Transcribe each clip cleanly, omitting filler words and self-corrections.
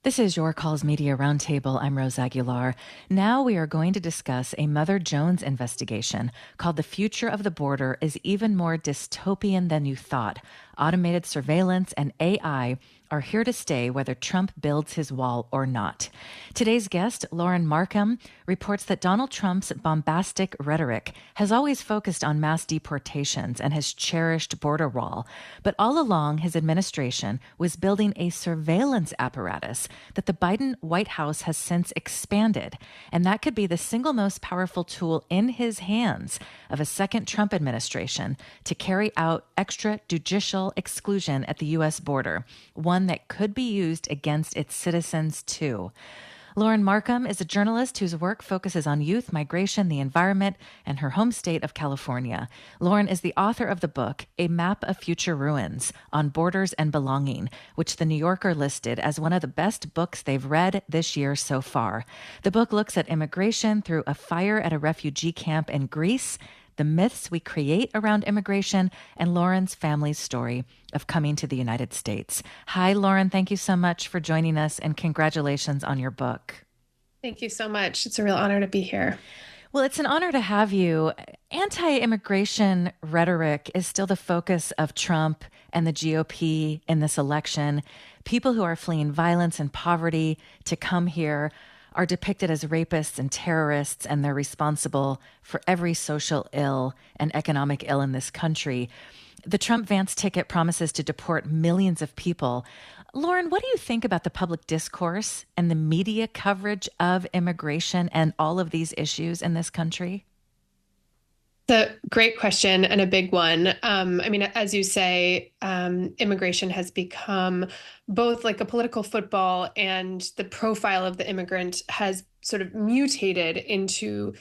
This is Your Calls Media Roundtable. I'm Rose Aguilar. Now we are going to discuss a Mother Jones investigation called The Future of the Border is Even More Dystopian Than You Thought. Automated surveillance and AI are here to stay whether Trump builds his wall or not. Today's guest, Lauren Markham, reports that Donald Trump's bombastic rhetoric has always focused on mass deportations and his cherished border wall. But all along, his administration was building a surveillance apparatus that the Biden White House has since expanded. And that could be the single most powerful tool in his hands of a second Trump administration to carry out extrajudicial exclusion at the U.S. border, one that could be used against its citizens too. Lauren Markham is a journalist whose work focuses on youth, migration, the environment, and her home state of California. Lauren is the author of the book, A Map of Future Ruins on Borders and Belonging, which the New Yorker listed as one of the best books they've read this year so far. The book looks at immigration through a fire at a refugee camp in Greece, the myths we create around immigration, and Lauren's family's story of coming to the United States. Hi, Lauren. Thank you so much for joining us, and congratulations on your book. Thank you so much. It's a real honor to be here. Well, it's an honor to have you. Anti-immigration rhetoric is still the focus of Trump and the GOP in this election. People who are fleeing violence and poverty to come here are depicted as rapists and terrorists, and they're responsible for every social ill and economic ill in this country. The Trump Vance ticket promises to deport millions of people. Lauren, what do you think about the public discourse and the media coverage of immigration and all of these issues in this country? It's a great question and a big one. As you say, immigration has become both like a political football, and the profile of the immigrant has sort of mutated into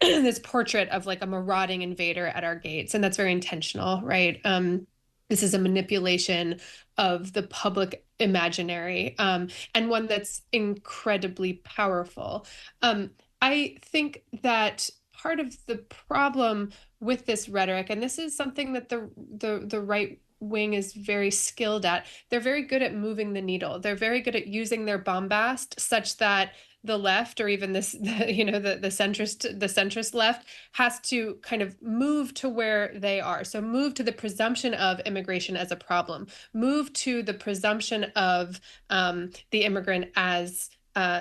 this portrait of like a marauding invader at our gates. And that's very intentional, right? This is a manipulation of the public imaginary, and one that's incredibly powerful. I think that part of the problem with this rhetoric, and this is something that the right wing is very skilled at, they're very good at moving the needle. They're very good at using their bombast such that the left, or even the centrist left, has to kind of move to where they are. So move to the presumption of immigration as a problem, move to the presumption of the immigrant as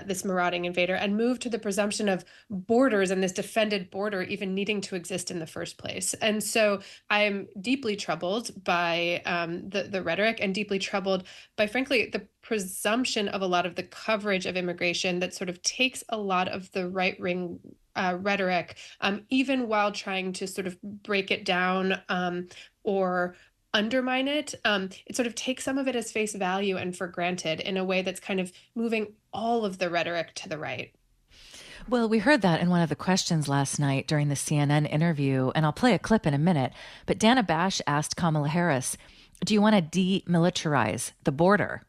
this marauding invader, and move to the presumption of borders and this defended border even needing to exist in the first place. And so I'm deeply troubled by the rhetoric, and deeply troubled by, frankly, the presumption of a lot of the coverage of immigration that sort of takes a lot of the right-wing rhetoric, even while trying to sort of break it down or undermine it. It sort of takes some of it as face value and for granted in a way that's kind of moving all of the rhetoric to the right. Well, we heard that in one of the questions last night during the CNN interview, and I'll play a clip in a minute. But Dana Bash asked Kamala Harris, do you want to demilitarize the border?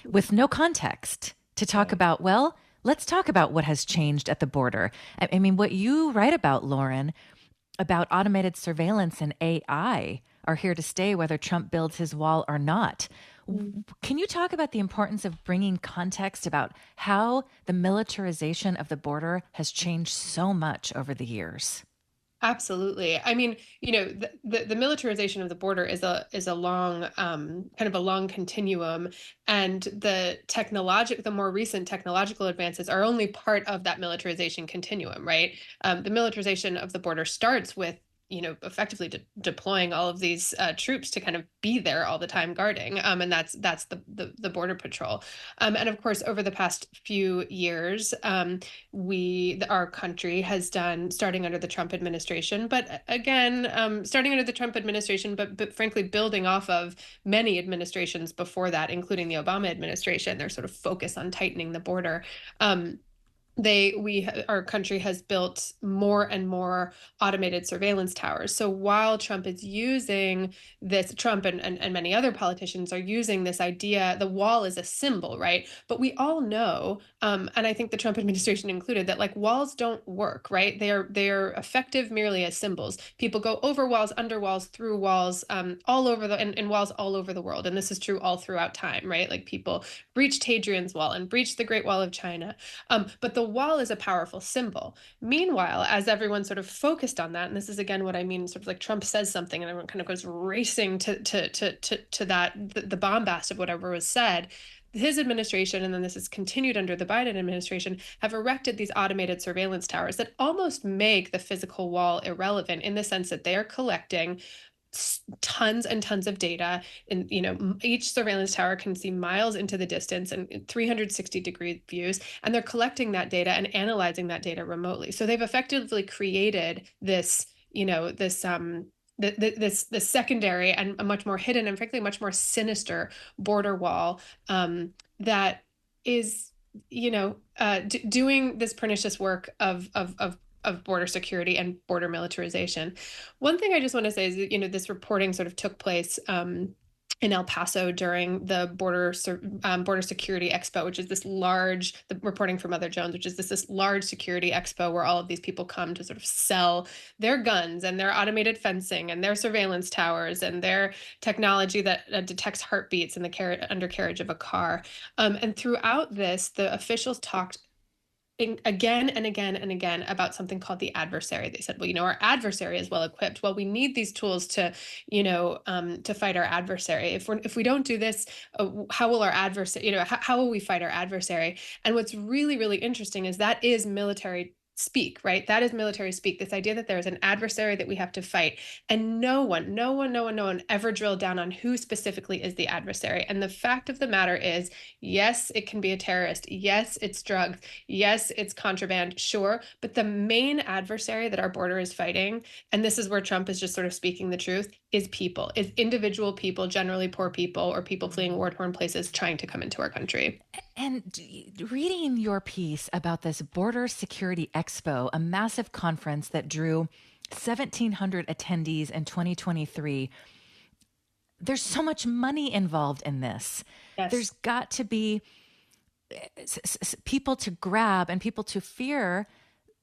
With no context to talk about, well, let's talk about what has changed at the border. I mean, what you write about, Lauren, about automated surveillance and AI are here to stay whether Trump builds his wall or not. Can you talk about the importance of bringing context about how the militarization of the border has changed so much over the years? Absolutely. I mean, the militarization of the border is a long kind of a long continuum, and the more recent technological advances are only part of that militarization continuum, right? The militarization of the border starts with effectively deploying all of these troops to kind of be there all the time guarding, and that's the border patrol, and of course over the past few years, our country has done, starting under the Trump administration, but again, starting under the Trump administration, but frankly building off of many administrations before that, including the Obama administration, their sort of focus on tightening the border. our country has built more and more automated surveillance towers. So while Trump is using this, Trump and many other politicians are using this idea, the wall is a symbol, right? But we all know, and I think the Trump administration included, that like walls don't work, right? They are effective merely as symbols. People go over walls, under walls, through walls, all over and walls all over the world, and this is true all throughout time, right? Like people breached Hadrian's Wall and breached the Great Wall of China, but the wall is a powerful symbol. Meanwhile, as everyone sort of focused on that, and this is again what I mean, sort of like Trump says something and everyone kind of goes racing to that the bombast of whatever was said. His administration, and then this is continued under the Biden administration, have erected these automated surveillance towers that almost make the physical wall irrelevant in the sense that they are collecting tons and tons of data, and each surveillance tower can see miles into the distance and 360-degree views, and they're collecting that data and analyzing that data remotely. So they've effectively created this this secondary and a much more hidden and frankly much more sinister border wall, that is doing this pernicious work of border security and border militarization. One thing I just want to say is that, this reporting sort of took place in El Paso during the Border Security Expo, which is the reporting from Mother Jones, which is this large security expo where all of these people come to sort of sell their guns and their automated fencing and their surveillance towers and their technology that detects heartbeats in the undercarriage of a car. And throughout this, the officials talked again and again and again about something called the adversary. They said, well, our adversary is well equipped. Well, we need these tools to fight our adversary. If we don't do this, how will our adversary, how will we fight our adversary? And what's really, really interesting is that is military speak, right? That is military speak. This idea that there is an adversary that we have to fight. And no one ever drilled down on who specifically is the adversary. And the fact of the matter is, yes, it can be a terrorist. Yes, it's drugs. Yes, it's contraband, sure. But the main adversary that our border is fighting, and this is where Trump is just sort of speaking the truth, is people, is individual people, generally poor people or people fleeing war-torn places trying to come into our country. And reading your piece about this Border Security Expo, a massive conference that drew 1,700 attendees in 2023, there's so much money involved in this. Yes. There's got to be people to grab and people to fear.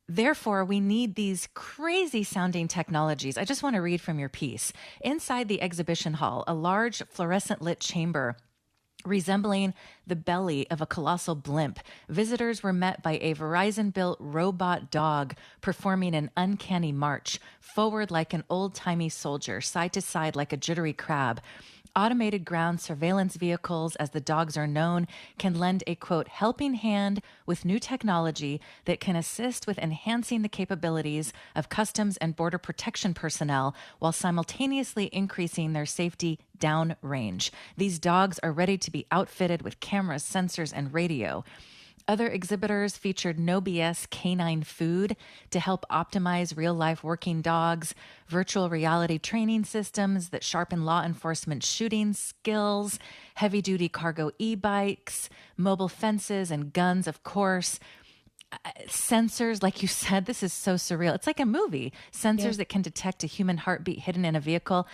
Therefore, we need these crazy sounding technologies. I just want to read from your piece. Inside the exhibition hall, a large fluorescent lit chamber resembling the belly of a colossal blimp, visitors were met by a Verizon-built robot dog performing an uncanny march, forward like an old-timey soldier, side to side like a jittery crab. Automated ground surveillance vehicles, as the dogs are known, can lend a, quote, helping hand with new technology that can assist with enhancing the capabilities of customs and border protection personnel while simultaneously increasing their safety downrange. These dogs are ready to be outfitted with cameras, sensors, and radio. Other exhibitors featured no BS canine food to help optimize real-life working dogs, virtual reality training systems that sharpen law enforcement shooting skills, heavy-duty cargo e-bikes, mobile fences and guns, of course. Sensors, like you said, this is so surreal. It's like a movie. Sensors that can detect a human heartbeat hidden in a vehicle.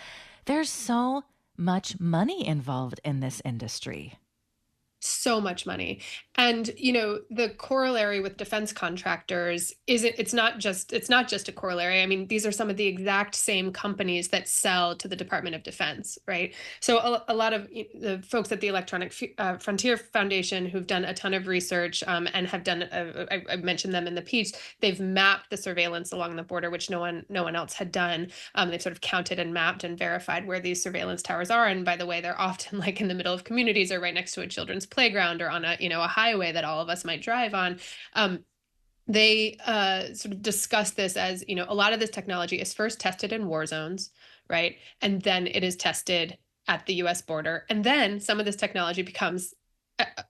There's so much money involved in this industry. So much money. And the corollary with defense contractors it's not just a corollary. I mean, these are some of the exact same companies that sell to the Department of Defense, right? So a lot of the folks at the Electronic Frontier Foundation, who've done a ton of research, and have done I mentioned them in the piece, they've mapped the surveillance along the border, which no one else had done. They've sort of counted and mapped and verified where these surveillance towers are. And by the way, they're often like in the middle of communities or right next to a children's playground or on a highway that all of us might drive on. They sort of discuss this as, a lot of this technology is first tested in war zones, right? And then it is tested at the US border. And then some of this technology becomes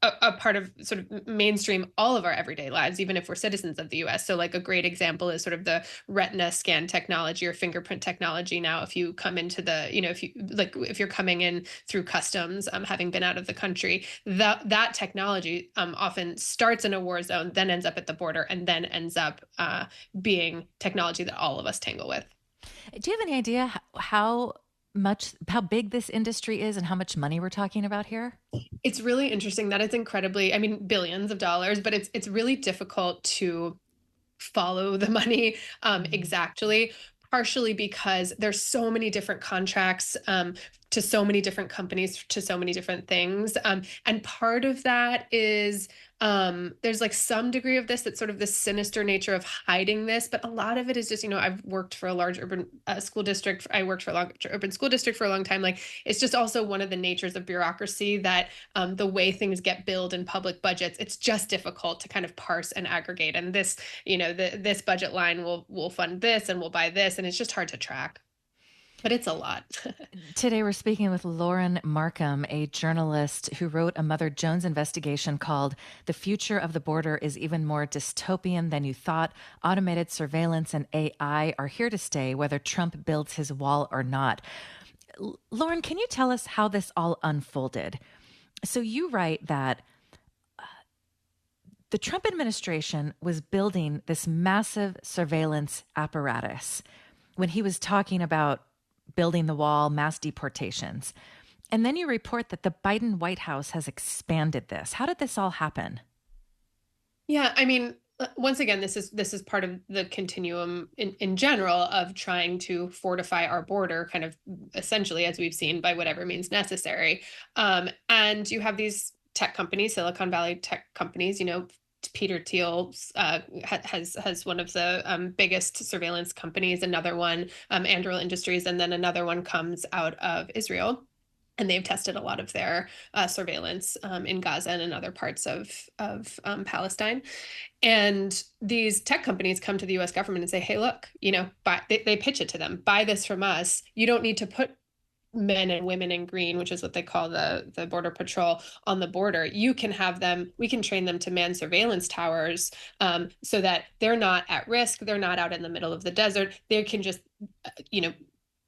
a part of sort of mainstream all of our everyday lives, even if we're citizens of the US. So like a great example is sort of the retina scan technology or fingerprint technology. Now, if you come into the, if you're coming in through customs, having been out of the country, that technology often starts in a war zone, then ends up at the border, and then ends up being technology that all of us tangle with. Do you have any idea how big this industry is and how much money we're talking about here? It's really interesting. That is incredibly, I mean, billions of dollars, but it's really difficult to follow the money exactly, partially because there's so many different contracts to so many different companies to so many different things. And part of that is there's like some degree of this that's sort of the sinister nature of hiding this, but a lot of it is just, I've worked for a large urban school district. I worked for a large urban school district for a long time. Like it's just also one of the natures of bureaucracy that the way things get billed in public budgets, it's just difficult to kind of parse and aggregate. And this, this budget line will fund this and we'll buy this, and it's just hard to track. But it's a lot. Today, we're speaking with Lauren Merkham, a journalist who wrote a Mother Jones investigation called The Future of the Border is Even More Dystopian Than You Thought. Automated surveillance and AI are here to stay, whether Trump builds his wall or not. Lauren, can you tell us how this all unfolded? So you write that the Trump administration was building this massive surveillance apparatus when he was talking about building the wall, mass deportations. And then you report that the Biden White House has expanded this. How did this all happen? Yeah, I mean, once again, this is part of the continuum in general of trying to fortify our border, kind of essentially, as we've seen, by whatever means necessary. And you have these tech companies, Silicon Valley tech companies, Peter Thiel has one of the biggest surveillance companies, another one, Anduril Industries, and then another one comes out of Israel. And they've tested a lot of their surveillance in Gaza and in other parts of Palestine. And these tech companies come to the US government and say, hey, look, they pitch it to them, buy this from us. You don't need to put men and women in green, which is what they call the border patrol on the border. You can have them, we can train them to man surveillance towers so that they're not at risk. They're not out in the middle of the desert. They can just,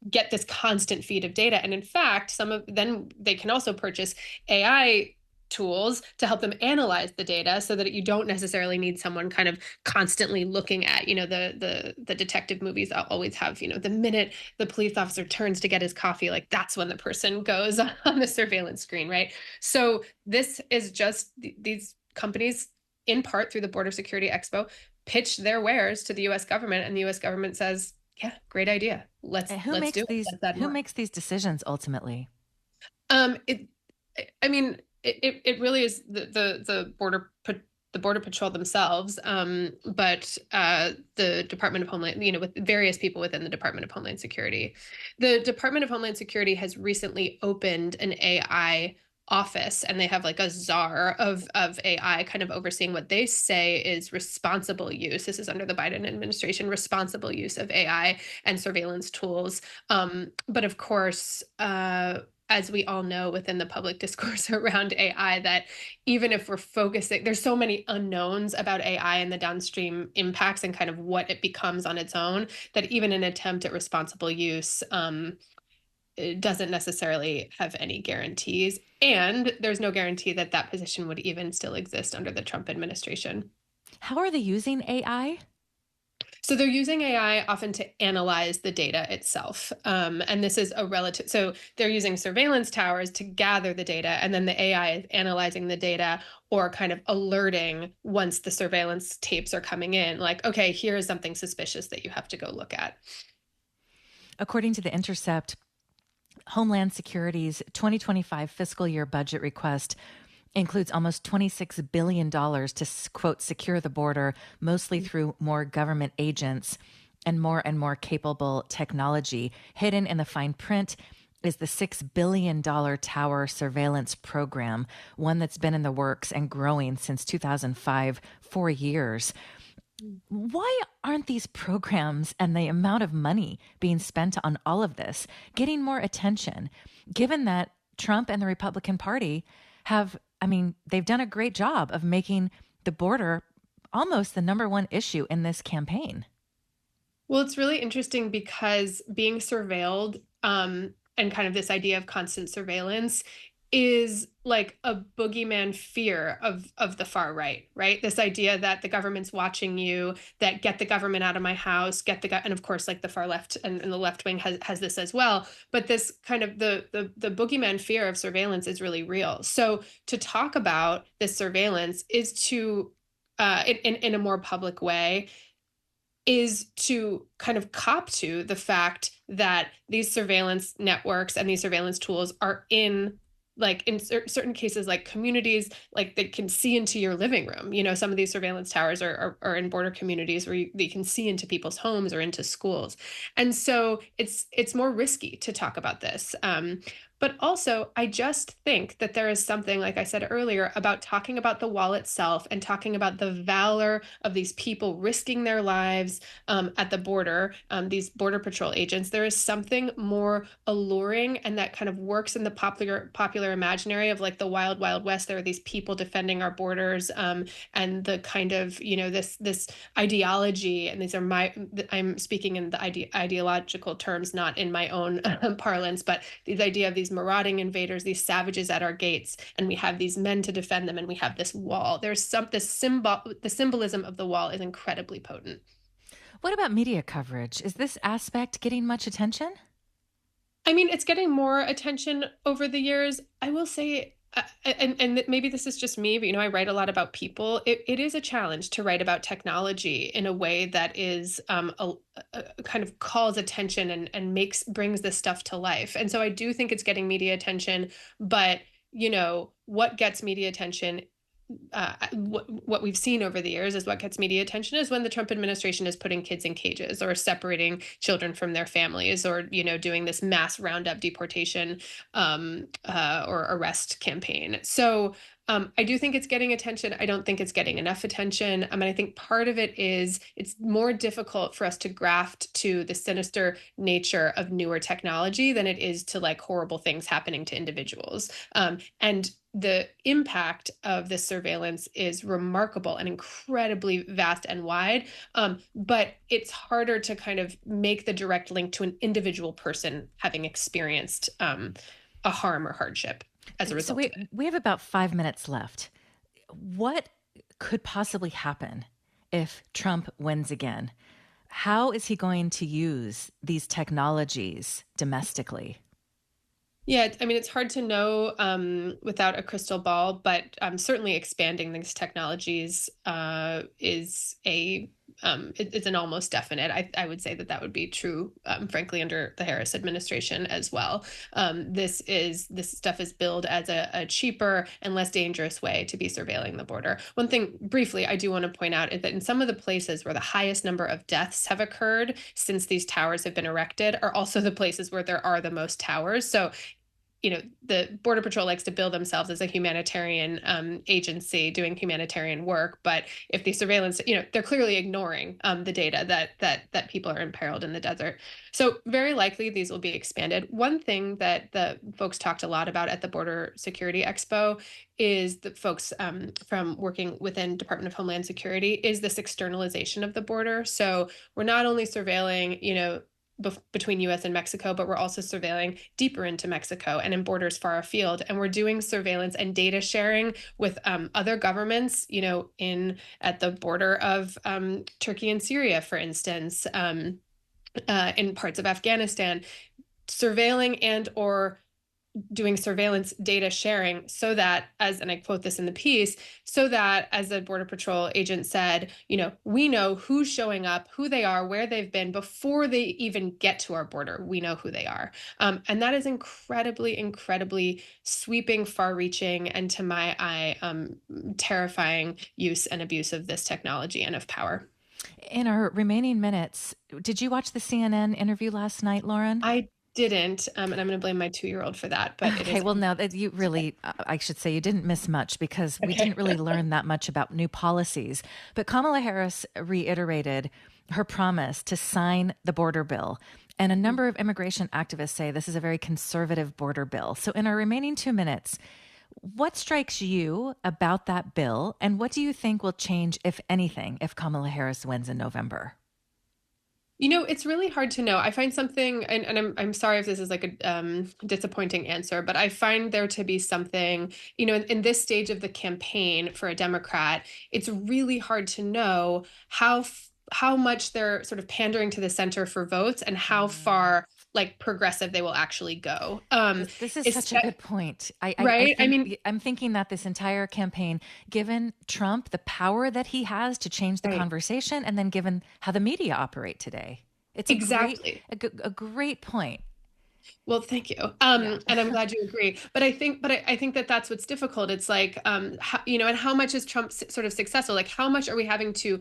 get this constant feed of data. And in fact, then they can also purchase AI tools to help them analyze the data so that you don't necessarily need someone kind of constantly looking at, the detective movies always have, the minute the police officer turns to get his coffee, like that's when the person goes on the surveillance screen, right? So this is just these companies, in part through the Border Security Expo, pitch their wares to the US government, and the US government says, yeah, great idea. Let's do it. Who makes these decisions ultimately? It really is the border patrol themselves, but the Department of Homeland, with various people within the Department of Homeland Security. The Department of Homeland Security has recently opened an AI office, and they have like a czar of AI kind of overseeing what they say is responsible use. This is under the Biden administration, responsible use of AI and surveillance tools. But of course, as we all know within the public discourse around AI, that even if we're focusing, there's so many unknowns about AI and the downstream impacts and kind of what it becomes on its own, that even an attempt at responsible use it doesn't necessarily have any guarantees. And there's no guarantee that that position would even still exist under the Trump administration. How are they using AI? So they're using AI often to analyze the data itself. And this is so they're using surveillance towers to gather the data, and then the AI is analyzing the data or kind of alerting once the surveillance tapes are coming in, like, okay, here is something suspicious that you have to go look at. According to The Intercept, Homeland Security's 2025 fiscal year budget request includes almost $26 billion to, quote, secure the border, mostly through more government agents and more capable technology. Hidden in the fine print is the $6 billion tower surveillance program, one that's been in the works and growing since 2005, 4 years. Why aren't these programs and the amount of money being spent on all of this getting more attention, given that Trump and the Republican Party have I mean, they've done a great job of making the border almost the number one issue in this campaign. Well, it's really interesting because being surveilled, and kind of this idea of constant surveillance is like a boogeyman fear of the far right, right? This idea that the government's watching you, that get the government out of my house, and of course, like the far left and the left wing has this as well. But this kind of the boogeyman fear of surveillance is really real. So to talk about this surveillance is to in a more public way is to kind of cop to the fact that these surveillance networks and these surveillance tools are in like in certain cases like communities like they can see into your living room. Some of these surveillance towers are in border communities where they can see into people's homes or into schools, and so it's more risky to talk about this. But also, I just think that there is something, like I said earlier, about talking about the wall itself and talking about the valor of these people risking their lives at the border, these Border Patrol agents. There is something more alluring and that kind of works in the popular imaginary of like the wild, wild west. There are these people defending our borders, and the kind of, this ideology. And I'm speaking in the ideological terms, not in my own parlance, but the idea of these marauding invaders, these savages at our gates, and we have these men to defend them, and we have this wall. The symbolism of the wall is incredibly potent. What about media coverage? Is this aspect getting much attention? I mean, it's getting more attention over the years. I will say, and maybe this is just me, but I write a lot about people. It is a challenge to write about technology in a way that is a kind of calls attention and brings this stuff to life. And so I do think it's getting media attention, but what gets media attention, what we've seen over the years is what gets media attention is when the Trump administration is putting kids in cages or separating children from their families or, doing this mass roundup deportation or arrest campaign. So I do think it's getting attention. I don't think it's getting enough attention. I mean, I think part of it is it's more difficult for us to graft to the sinister nature of newer technology than it is to like horrible things happening to individuals. And the impact of this surveillance is remarkable and incredibly vast and wide. But it's harder to kind of make the direct link to an individual person having experienced a harm or hardship as a result So of it. we have about 5 minutes left. What could possibly happen if Trump wins again? How is he going to use these technologies domestically? Yeah, I mean, it's hard to know without a crystal ball, but certainly expanding these technologies is it's an almost definite. I would say that would be true, frankly, under the Harris administration as well. This stuff is billed as a cheaper and less dangerous way to be surveilling the border. One thing briefly I do want to point out is that in some of the places where the highest number of deaths have occurred since these towers have been erected are also the places where there are the most towers. So the Border Patrol likes to bill themselves as a humanitarian agency doing humanitarian work. But if the surveillance, they're clearly ignoring the data that people are imperiled in the desert. So very likely these will be expanded. One thing that the folks talked a lot about at the Border Security Expo is the folks from working within Department of Homeland Security is this externalization of the border. So we're not only surveilling, between US and Mexico, but we're also surveilling deeper into Mexico and in borders far afield. And we're doing surveillance and data sharing with other governments, at the border of Turkey and Syria, for instance, in parts of Afghanistan, surveilling and or doing surveillance data sharing so that and I quote this in the piece, so that as the Border Patrol agent said, we know who's showing up, who they are, where they've been before they even get to our border. We know who they are. And that is incredibly, incredibly sweeping, far reaching, and to my eye, terrifying use and abuse of this technology and of power. In our remaining minutes, did you watch the CNN interview last night, Lauren? I didn't, and I'm going to blame my 2-year-old for that. But okay, well, no, that you really, I should say, you didn't miss much because we didn't really learn that much about new policies. But Kamala Harris reiterated her promise to sign the border bill. And a number of immigration activists say this is a very conservative border bill. So in our remaining 2 minutes, What strikes you about that bill, and what do you think will change, if anything, if Kamala Harris wins in November? It's really hard to know. I find something, and I'm sorry if this is like a disappointing answer, but I find there to be something, in this stage of the campaign for a Democrat, it's really hard to know how much they're sort of pandering to the center for votes and how far like progressive they will actually go. This is Is such a good point. I right? I think mean, I'm thinking that this entire campaign, given Trump, the power that he has to change the right. conversation, and then given how the media operate today, it's Exactly. a great point. Well, thank you. Yeah. And I'm glad you agree. But I think that that's what's difficult. It's like, and how much is Trump sort of successful? Like, how much are we having to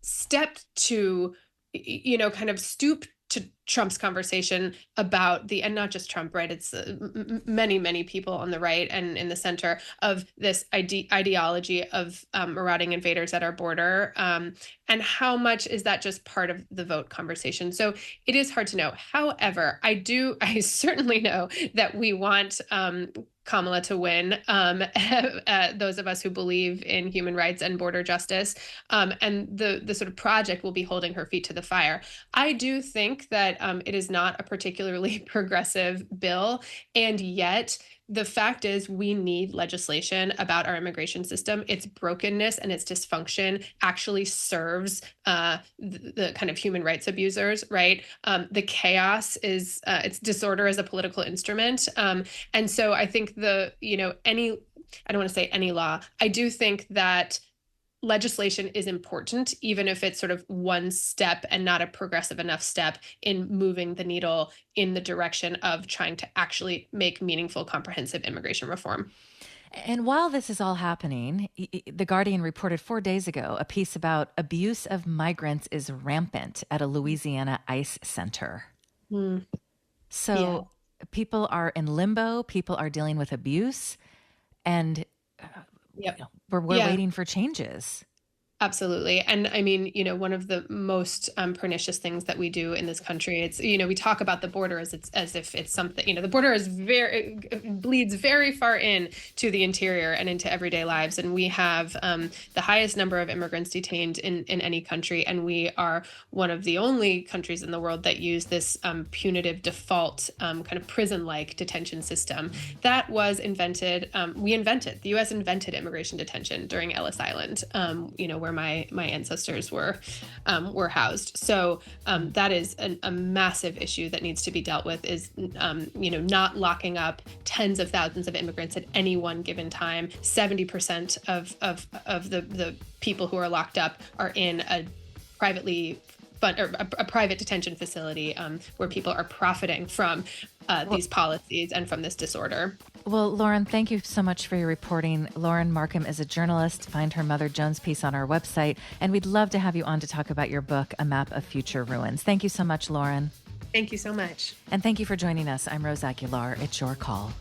step to, kind of stoop to Trump's conversation about and not just Trump, right? It's many, many people on the right and in the center of this ideology of marauding invaders at our border. And how much is that just part of the vote conversation? So it is hard to know. However, I certainly know that we want Kamala to win. Those of us who believe in human rights and border justice, and the sort of project will be holding her feet to the fire. I do think that it is not a particularly progressive bill, and yet the fact is we need legislation about our immigration system. Its brokenness and its dysfunction actually serves the kind of human rights abusers, right? The chaos is its disorder as a political instrument. And so I think I don't want to say any law. I do think that legislation is important, even if it's sort of one step and not a progressive enough step in moving the needle in the direction of trying to actually make meaningful, comprehensive immigration reform. And while this is all happening, The Guardian reported 4 days ago a piece about abuse of migrants is rampant at a Louisiana ICE center. Mm, yeah. So people are in limbo, people are dealing with abuse, and Yep. we're Yeah. waiting for changes. Absolutely. And I mean, one of the most pernicious things that we do in this country, it's, we talk about the border as if it's something, the border is it bleeds very far in to the interior and into everyday lives. And we have the highest number of immigrants detained in any country. And we are one of the only countries in the world that use this punitive default kind of prison-like detention system that was invented. The U.S. invented immigration detention during Ellis Island, where my ancestors were housed. So that is a massive issue that needs to be dealt with. Is not locking up tens of thousands of immigrants at any one given time. 70% of the people who are locked up are in a private detention facility where people are profiting from these policies and from this disorder. Well, Lauren, thank you so much for your reporting. Lauren Markham is a journalist. Find her Mother Jones piece on our website. And we'd love to have you on to talk about your book, A Map of Future Ruins. Thank you so much, Lauren. Thank you so much. And thank you for joining us. I'm Rose Aguilar. It's your call.